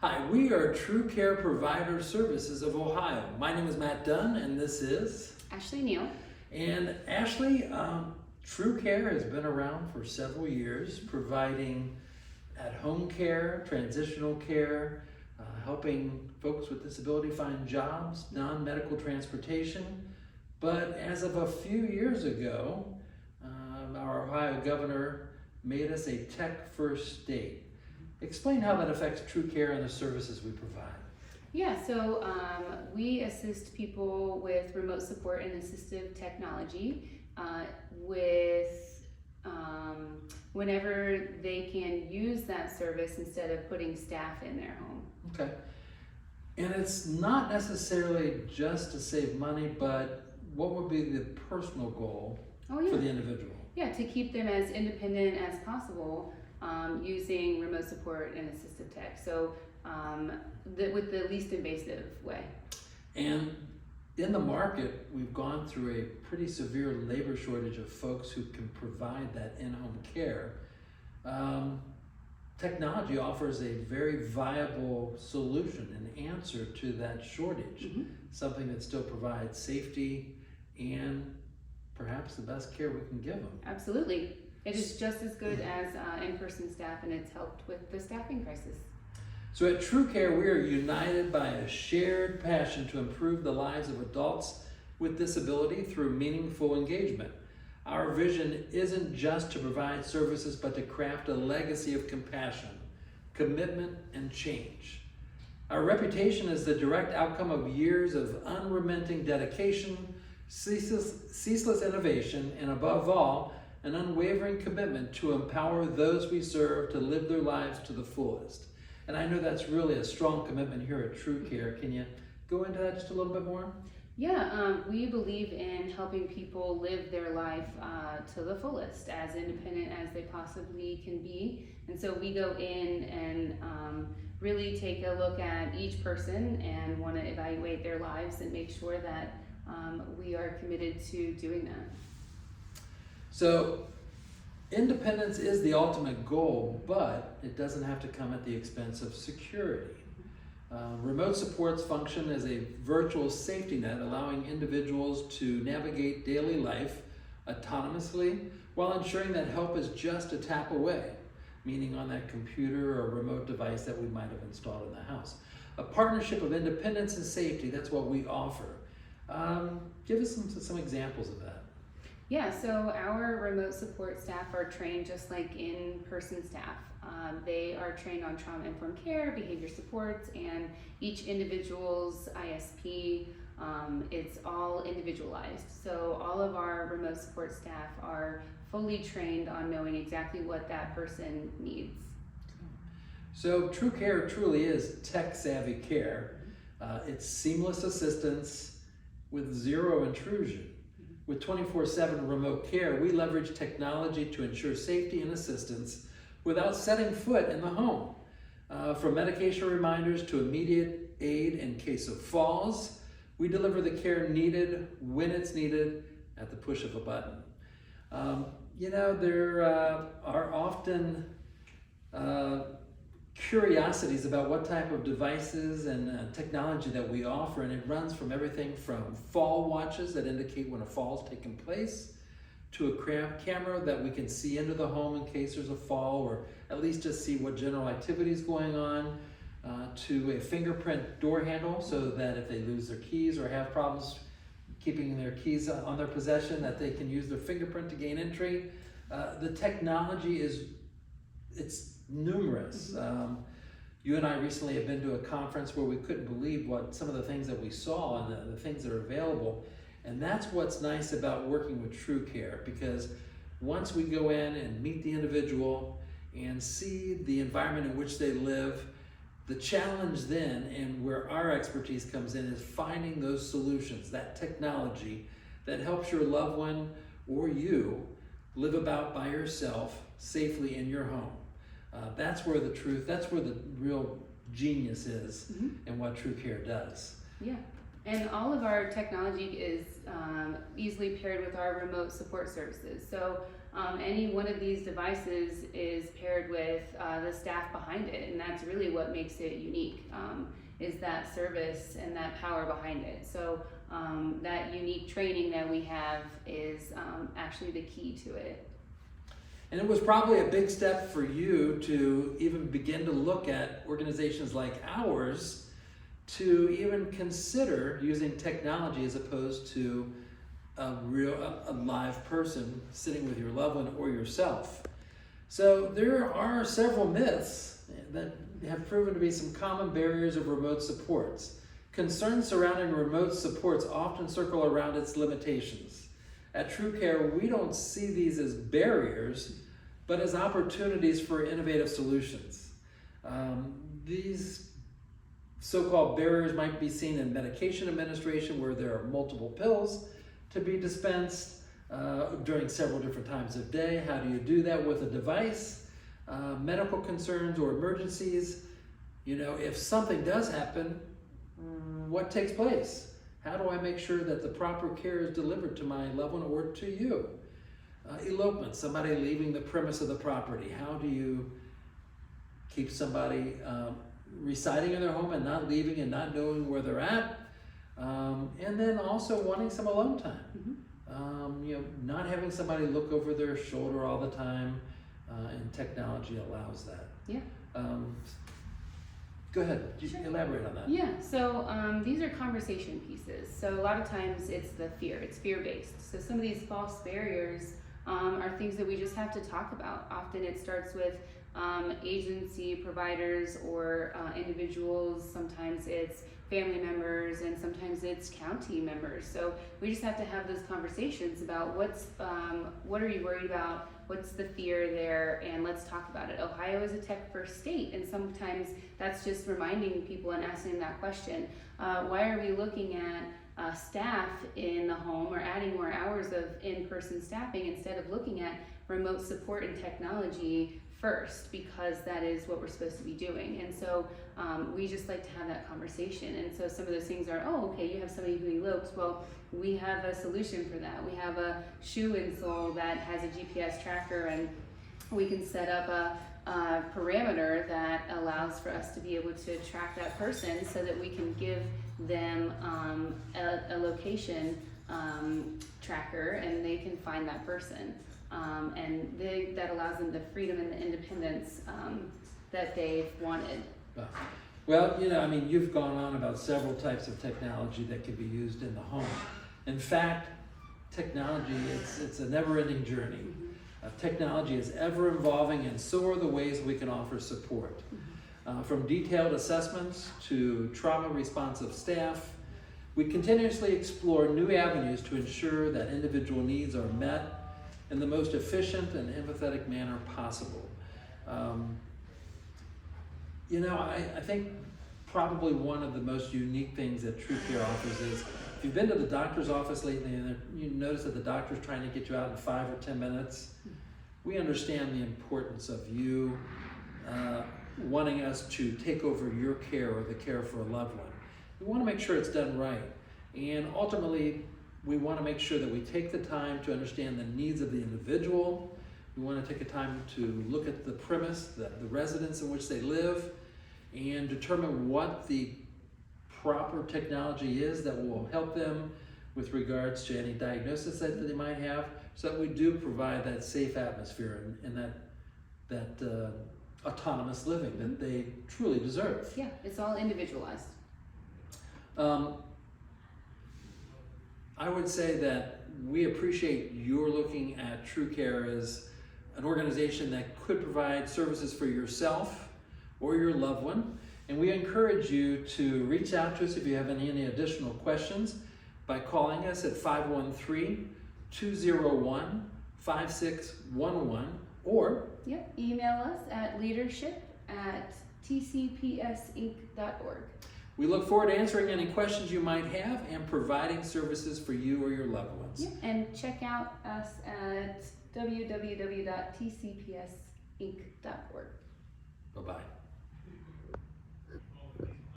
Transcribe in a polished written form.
Hi, we are TruCare Provider Services of Ohio. My name is Matt Dunn, and this is Ashley Neal. And Ashley, TruCare has been around for several years, providing at-home care, transitional care, helping folks with disability find jobs, non-medical transportation. But as of a few years ago, our Ohio governor made us a tech-first state. Explain how that affects TruCare and the services we provide. Yeah, so we assist people with remote support and assistive technology with whenever they can use that service instead of putting staff in their home. Okay. And it's not necessarily just to save money, but what would be the personal goal for the individual? Yeah, to keep them as independent as possible using remote support and assistive tech. So with the least invasive way. And in the market, we've gone through a pretty severe labor shortage of folks who can provide that in-home care. Technology offers a very viable solution, an answer to that shortage, something that still provides safety and perhaps the best care we can give them. Absolutely. It is just as good as in-person staff, and it's helped with the staffing crisis. So at TruCare, we are united by a shared passion to improve the lives of adults with disability through meaningful engagement. Our vision isn't just to provide services, but to craft a legacy of compassion, commitment, and change. Our reputation is the direct outcome of years of unrelenting dedication, ceaseless innovation, and above all, an unwavering commitment to empower those we serve to live their lives to the fullest. And I know that's really a strong commitment here at TruCare. Can you go into that just a little bit more? Yeah, we believe in helping people live their life to the fullest, as independent as they possibly can be. And so we go in and really take a look at each person and want to evaluate their lives and make sure that we are committed to doing that. So independence is the ultimate goal, but it doesn't have to come at the expense of security. Remote supports function as a virtual safety net, allowing individuals to navigate daily life autonomously while ensuring that help is just a tap away, meaning on that computer or remote device that we might have installed in the house. A partnership of independence and safety, that's what we offer. Give us some examples of that. Yeah, so our remote support staff are trained just like in-person staff. They are trained on trauma-informed care, behavior supports, and each individual's ISP, it's all individualized. So all of our remote support staff are fully trained on knowing exactly what that person needs. So TruCare truly is tech-savvy care. It's seamless assistance with zero intrusion. With 24/7 remote care, we leverage technology to ensure safety and assistance without setting foot in the home. From medication reminders to immediate aid in case of falls, we deliver the care needed when it's needed at the push of a button. There are often curiosities about what type of devices and technology that we offer, and it runs from everything from fall watches that indicate when a fall is taking place, to a camera that we can see into the home in case there's a fall, or at least just see what general activity is going on, to a fingerprint door handle so that if they lose their keys or have problems keeping their keys on their possession, that they can use their fingerprint to gain entry. The technology it's numerous. You and I recently have been to a conference where we couldn't believe what some of the things that we saw and the things that are available. And that's what's nice about working with TruCare, because once we go in and meet the individual and see the environment in which they live, the challenge then, and where our expertise comes in, is finding those solutions, that technology that helps your loved one or you live about by yourself safely in your home. That's where that's where the real genius is in what TruCare does. Yeah, and all of our technology is easily paired with our remote support services. So any one of these devices is paired with the staff behind it, and that's really what makes it unique, is that service and that power behind it. So that unique training that we have is actually the key to it. And it was probably a big step for you to even begin to look at organizations like ours to even consider using technology as opposed to a live person sitting with your loved one or yourself. So there are several myths that have proven to be some common barriers of remote supports. Concerns surrounding remote supports often circle around its limitations. At TruCare, we don't see these as barriers, but as opportunities for innovative solutions. These so-called barriers might be seen in medication administration, where there are multiple pills to be dispensed during several different times of day. How do you do that with a device? Medical concerns or emergencies. You know, if something does happen, what takes place? How do I make sure that the proper care is delivered to my loved one or to you? Elopement, somebody leaving the premise of the property. How do you keep somebody residing in their home and not leaving and not knowing where they're at? And then also wanting some alone time. You know, not having somebody look over their shoulder all the time, and technology allows that. Yeah. Go ahead, Sure. Elaborate on that. Yeah, so these are conversation pieces. So a lot of times it's the fear, it's fear-based. So some of these false barriers are things that we just have to talk about. Often it starts with agency providers or individuals. Sometimes it's family members, and sometimes it's county members. So we just have to have those conversations about what are you worried about, what's the fear there, and let's talk about it. Ohio is a tech-first state, and sometimes that's just reminding people and asking that question. Why are we looking at staff in the home or adding more hours of in-person staffing instead of looking at remote support and technology first, because that is what we're supposed to be doing? And so we just like to have that conversation. And so some of those things are, oh, okay, you have somebody who elopes. Well, we have a solution for that. We have a shoe insole that has a GPS tracker, and we can set up a parameter that allows for us to be able to track that person so that we can give them a location tracker, and they can find that person. And that allows them the freedom and the independence that they've wanted. Well, you know, I mean, you've gone on about several types of technology that can be used in the home. In fact, technology, it's a never-ending journey. Technology is ever evolving, and so are the ways we can offer support. From detailed assessments to trauma-responsive staff, we continuously explore new avenues to ensure that individual needs are met in the most efficient and empathetic manner possible. You know, I think probably one of the most unique things that TruCare offers is, if you've been to the doctor's office lately and you notice that the doctor's trying to get you out in 5 or 10 minutes, we understand the importance of you wanting us to take over your care or the care for a loved one. We want to make sure it's done right. And ultimately, we want to make sure that we take the time to understand the needs of the individual. We want to take a time to look at the premise, the residence in which they live, and determine what the proper technology is that will help them with regards to any diagnosis that they might have, so that we do provide that safe atmosphere and that autonomous living that they truly deserve. Yeah, it's all individualized. I would say that we appreciate your looking at TruCare as an organization that could provide services for yourself or your loved one. And we encourage you to reach out to us if you have any additional questions by calling us at 513-201-5611, or email us at leadership@tcpsinc.org. We look forward to answering any questions you might have and providing services for you or your loved ones. Yeah, and check out us at www.tcpsinc.org. Bye-bye.